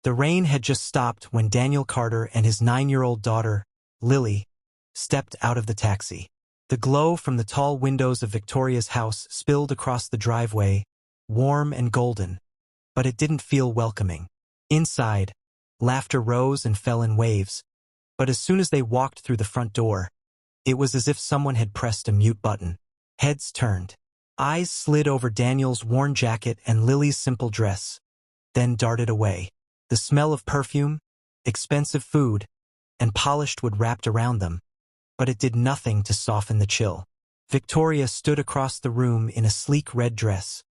The rain had just stopped when Daniel Carter and his 9-year-old daughter, Lily, stepped out of the taxi. The glow from the tall windows of Victoria's house spilled across the driveway, warm and golden, but it didn't feel welcoming. Inside, laughter rose and fell in waves, but as soon as they walked through the front door, it was as if someone had pressed a mute button. Heads turned. Eyes slid over Daniel's worn jacket and Lily's simple dress, then darted away. The smell of perfume, expensive food, and polished wood wrapped around them, but it did nothing to soften the chill. Victoria stood across the room in a sleek red dress,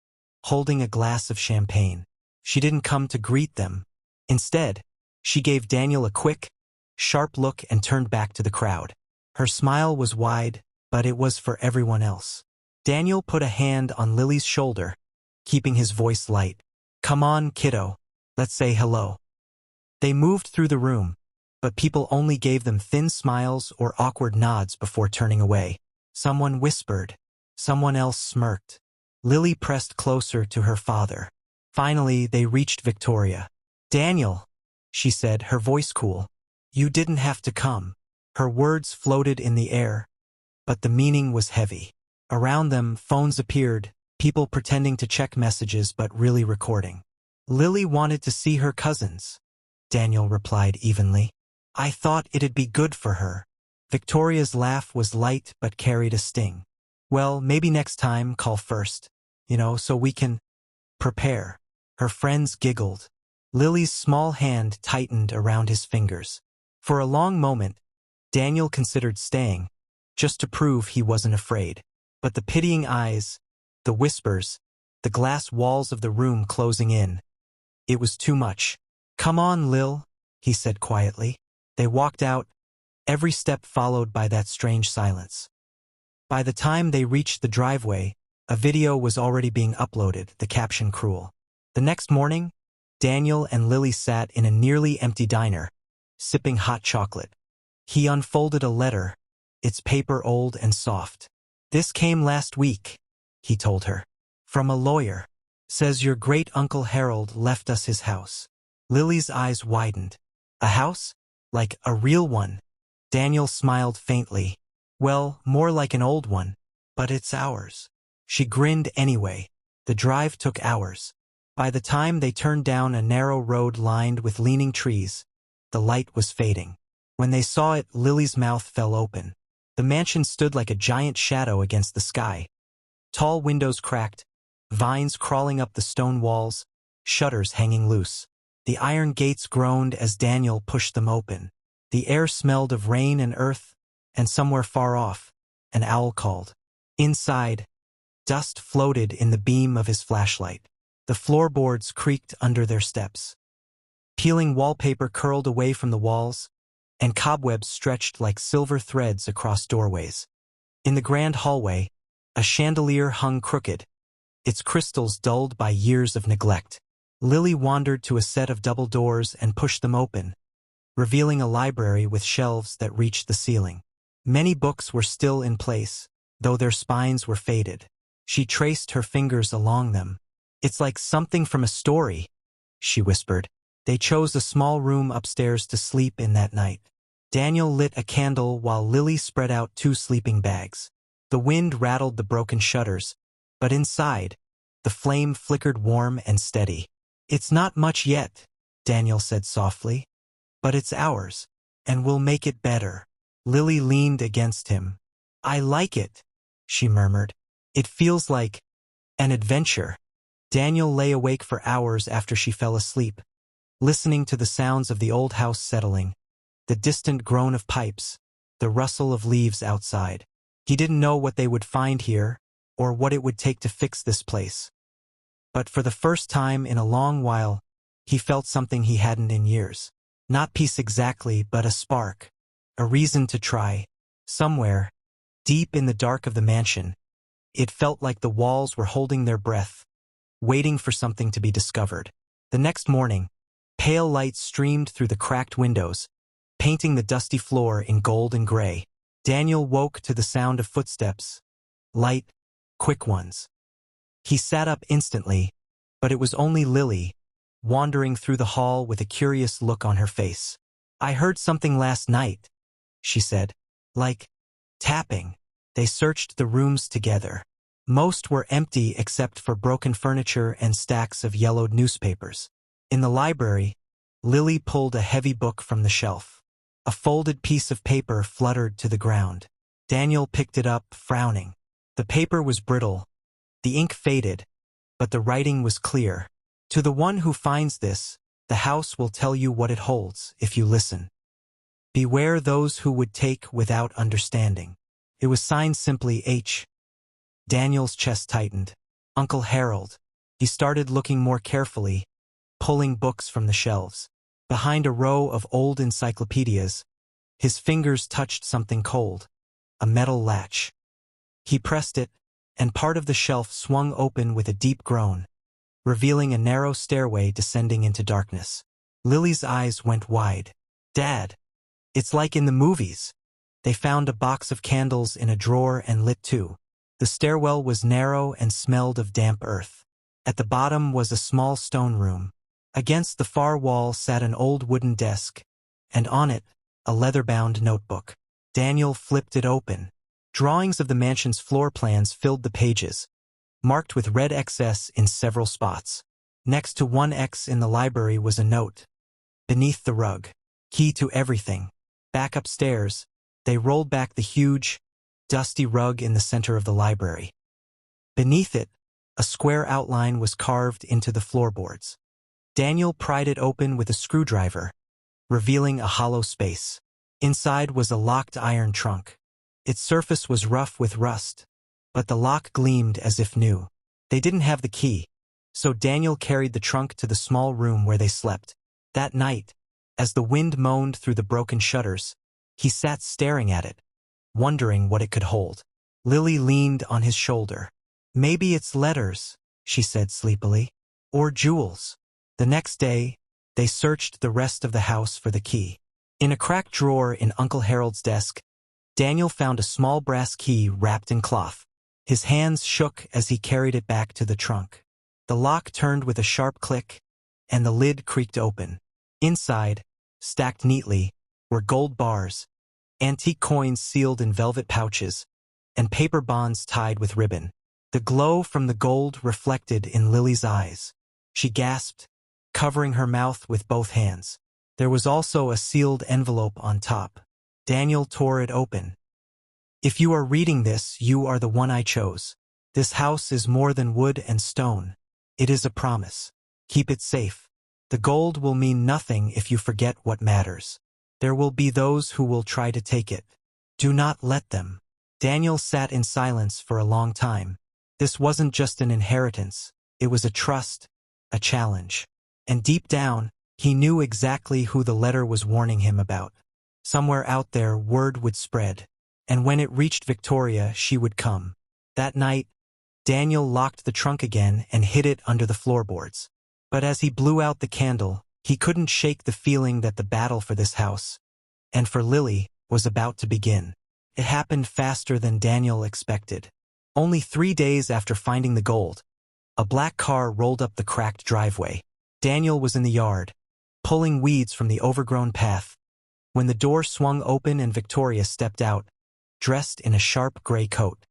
holding a glass of champagne. She didn't come to greet them. Instead, she gave Daniel a quick, sharp look and turned back to the crowd. Her smile was wide, but it was for everyone else. Daniel put a hand on Lily's shoulder, keeping his voice light. "Come on, kiddo. Let's say hello." They moved through the room, but people only gave them thin smiles or awkward nods before turning away. Someone whispered. Someone else smirked. Lily pressed closer to her father. Finally, they reached Victoria. "Daniel," she said, her voice cool. "You didn't have to come." Her words floated in the air, but the meaning was heavy. Around them, phones appeared, people pretending to check messages but really recording. "Lily wanted to see her cousins," Daniel replied evenly. "I thought it'd be good for her." Victoria's laugh was light but carried a sting. "Well, maybe next time call first, so we can prepare." Her friends giggled. Lily's small hand tightened around his fingers. For a long moment, Daniel considered staying, just to prove he wasn't afraid. But the pitying eyes, the whispers, the glass walls of the room closing in, it was too much. "Come on, Lil," he said quietly. They walked out, every step followed by that strange silence. By the time they reached the driveway, a video was already being uploaded, the caption cruel. The next morning, Daniel and Lily sat in a nearly empty diner, sipping hot chocolate. He unfolded a letter, its paper old and soft. "This came last week," he told her. "From a lawyer. Says your great-uncle Harold left us his house." Lily's eyes widened. "A house? Like a real one?" Daniel smiled faintly. "Well, more like an old one, but it's ours." She grinned anyway. The drive took hours. By the time they turned down a narrow road lined with leaning trees, the light was fading. When they saw it, Lily's mouth fell open. The mansion stood like a giant shadow against the sky. Tall windows cracked, vines crawling up the stone walls, shutters hanging loose. The iron gates groaned as Daniel pushed them open. The air smelled of rain and earth, and somewhere far off, an owl called. Inside, dust floated in the beam of his flashlight. The floorboards creaked under their steps. Peeling wallpaper curled away from the walls, and cobwebs stretched like silver threads across doorways. In the grand hallway, a chandelier hung crooked, its crystals dulled by years of neglect. Lily wandered to a set of double doors and pushed them open, revealing a library with shelves that reached the ceiling. Many books were still in place, though their spines were faded. She traced her fingers along them. "It's like something from a story," she whispered. They chose a small room upstairs to sleep in that night. Daniel lit a candle while Lily spread out 2 sleeping bags. The wind rattled the broken shutters, but inside, the flame flickered warm and steady. "It's not much yet," Daniel said softly, "but it's ours, and we'll make it better." Lily leaned against him. "I like it," she murmured. "It feels like an adventure." Daniel lay awake for hours after she fell asleep, listening to the sounds of the old house settling, the distant groan of pipes, the rustle of leaves outside. He didn't know what they would find here, or what it would take to fix this place. But for the first time in a long while, he felt something he hadn't in years. Not peace exactly, but a spark, a reason to try. Somewhere, deep in the dark of the mansion, it felt like the walls were holding their breath, waiting for something to be discovered. The next morning, pale light streamed through the cracked windows, painting the dusty floor in gold and gray. Daniel woke to the sound of footsteps, light, quick ones. He sat up instantly, but it was only Lily, wandering through the hall with a curious look on her face. "I heard something last night," she said. "Like tapping." They searched the rooms together. Most were empty except for broken furniture and stacks of yellowed newspapers. In the library, Lily pulled a heavy book from the shelf. A folded piece of paper fluttered to the ground. Daniel picked it up, frowning. The paper was brittle, the ink faded, but the writing was clear. "To the one who finds this, the house will tell you what it holds if you listen. Beware those who would take without understanding." It was signed simply H. Daniel's chest tightened. Uncle Harold. He started looking more carefully, pulling books from the shelves. Behind a row of old encyclopedias, his fingers touched something cold, a metal latch. He pressed it, and part of the shelf swung open with a deep groan, revealing a narrow stairway descending into darkness. Lily's eyes went wide. "Dad, it's like in the movies." They found a box of candles in a drawer and lit two. The stairwell was narrow and smelled of damp earth. At the bottom was a small stone room. Against the far wall sat an old wooden desk, and on it, a leather-bound notebook. Daniel flipped it open. Drawings of the mansion's floor plans filled the pages, marked with red XS in several spots. Next to one X in the library was a note. "Beneath the rug. Key to everything." Back upstairs, they rolled back the huge, dusty rug in the center of the library. Beneath it, a square outline was carved into the floorboards. Daniel pried it open with a screwdriver, revealing a hollow space. Inside was a locked iron trunk. Its surface was rough with rust, but the lock gleamed as if new. They didn't have the key, so Daniel carried the trunk to the small room where they slept. That night, as the wind moaned through the broken shutters, he sat staring at it, wondering what it could hold. Lily leaned on his shoulder. "Maybe it's letters," she said sleepily, "or jewels." The next day, they searched the rest of the house for the key. In a cracked drawer in Uncle Harold's desk, Daniel found a small brass key wrapped in cloth. His hands shook as he carried it back to the trunk. The lock turned with a sharp click, and the lid creaked open. Inside, stacked neatly, were gold bars, antique coins sealed in velvet pouches, and paper bonds tied with ribbon. The glow from the gold reflected in Lily's eyes. She gasped, covering her mouth with both hands. There was also a sealed envelope on top. Daniel tore it open. "If you are reading this, you are the one I chose. This house is more than wood and stone. It is a promise. Keep it safe. The gold will mean nothing if you forget what matters. There will be those who will try to take it. Do not let them." Daniel sat in silence for a long time. This wasn't just an inheritance. It was a trust, a challenge. And deep down, he knew exactly who the letter was warning him about. Somewhere out there, word would spread. And when it reached Victoria, she would come. That night, Daniel locked the trunk again and hid it under the floorboards. But as he blew out the candle, he couldn't shake the feeling that the battle for this house, and for Lily, was about to begin. It happened faster than Daniel expected. Only 3 days after finding the gold, a black car rolled up the cracked driveway. Daniel was in the yard, pulling weeds from the overgrown path, when the door swung open and Victoria stepped out, dressed in a sharp gray coat.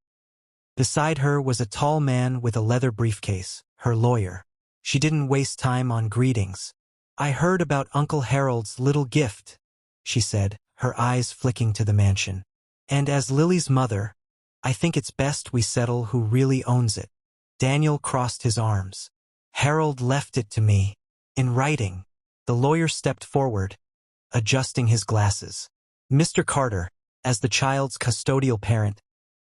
Beside her was a tall man with a leather briefcase, her lawyer. She didn't waste time on greetings. "I heard about Uncle Harold's little gift," she said, her eyes flicking to the mansion. "And as Lily's mother, I think it's best we settle who really owns it." Daniel crossed his arms. "Harold left it to me, in writing." The lawyer stepped forward, adjusting his glasses. "Mr. Carter, as the child's custodial parent,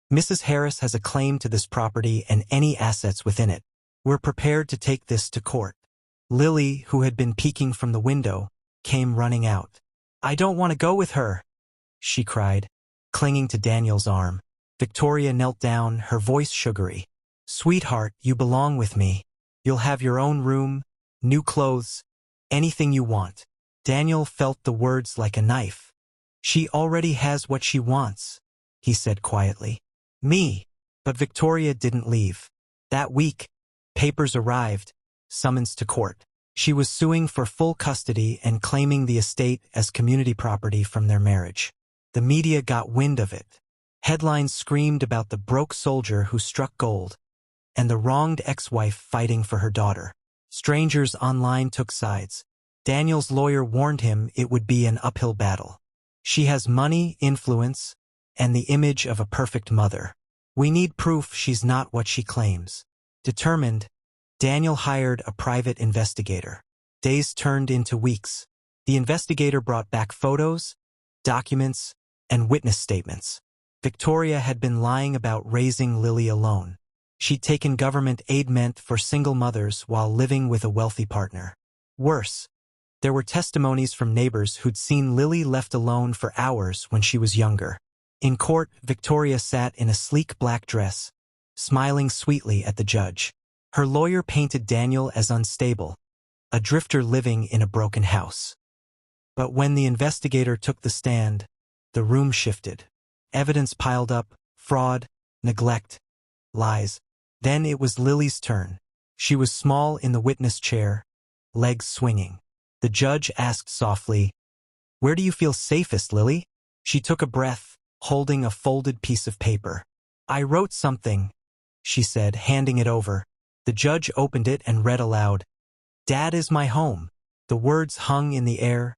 Mrs. Harris has a claim to this property and any assets within it. We're prepared to take this to court." Lily, who had been peeking from the window, came running out. "I don't want to go with her," she cried, clinging to Daniel's arm. Victoria knelt down, her voice sugary. "Sweetheart, you belong with me. You'll have your own room, new clothes, anything you want." Daniel felt the words like a knife. "She already has what she wants," he said quietly. "Me." But Victoria didn't leave. That week, papers arrived, summons to court. She was suing for full custody and claiming the estate as community property from their marriage. The media got wind of it. Headlines screamed about the broke soldier who struck gold and the wronged ex-wife fighting for her daughter. Strangers online took sides. Daniel's lawyer warned him it would be an uphill battle. She has money, influence, and the image of a perfect mother. We need proof she's not what she claims. Determined, Daniel hired a private investigator. Days turned into weeks. The investigator brought back photos, documents, and witness statements. Victoria had been lying about raising Lily alone. She'd taken government aid meant for single mothers while living with a wealthy partner. Worse, there were testimonies from neighbors who'd seen Lily left alone for hours when she was younger. In court, Victoria sat in a sleek black dress, smiling sweetly at the judge. Her lawyer painted Daniel as unstable, a drifter living in a broken house. But when the investigator took the stand, the room shifted. Evidence piled up, fraud, neglect, lies. Then it was Lily's turn. She was small in the witness chair, legs swinging. The judge asked softly, "Where do you feel safest, Lily?" She took a breath, holding a folded piece of paper. "I wrote something," she said, handing it over. The judge opened it and read aloud, "Dad is my home." The words hung in the air,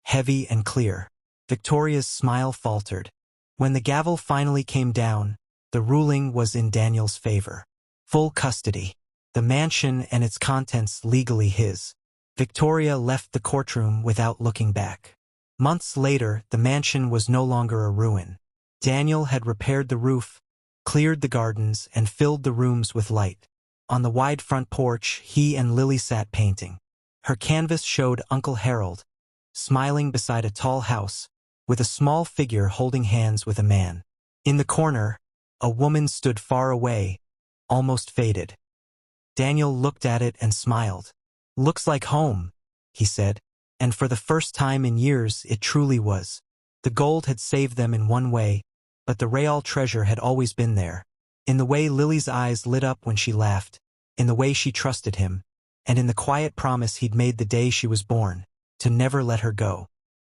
heavy and clear. Victoria's smile faltered. When the gavel finally came down, the ruling was in Daniel's favor. Full custody. The mansion and its contents legally his. Victoria left the courtroom without looking back. Months later, the mansion was no longer a ruin. Daniel had repaired the roof, cleared the gardens, and filled the rooms with light. On the wide front porch, he and Lily sat painting. Her canvas showed Uncle Harold, smiling beside a tall house, with a small figure holding hands with a man. In the corner, a woman stood far away, almost faded. Daniel looked at it and smiled. "Looks like home," he said, and for the first time in years it truly was. The gold had saved them in one way, but the real treasure had always been there. In the way Lily's eyes lit up when she laughed, in the way she trusted him, and in the quiet promise he'd made the day she was born, to never let her go.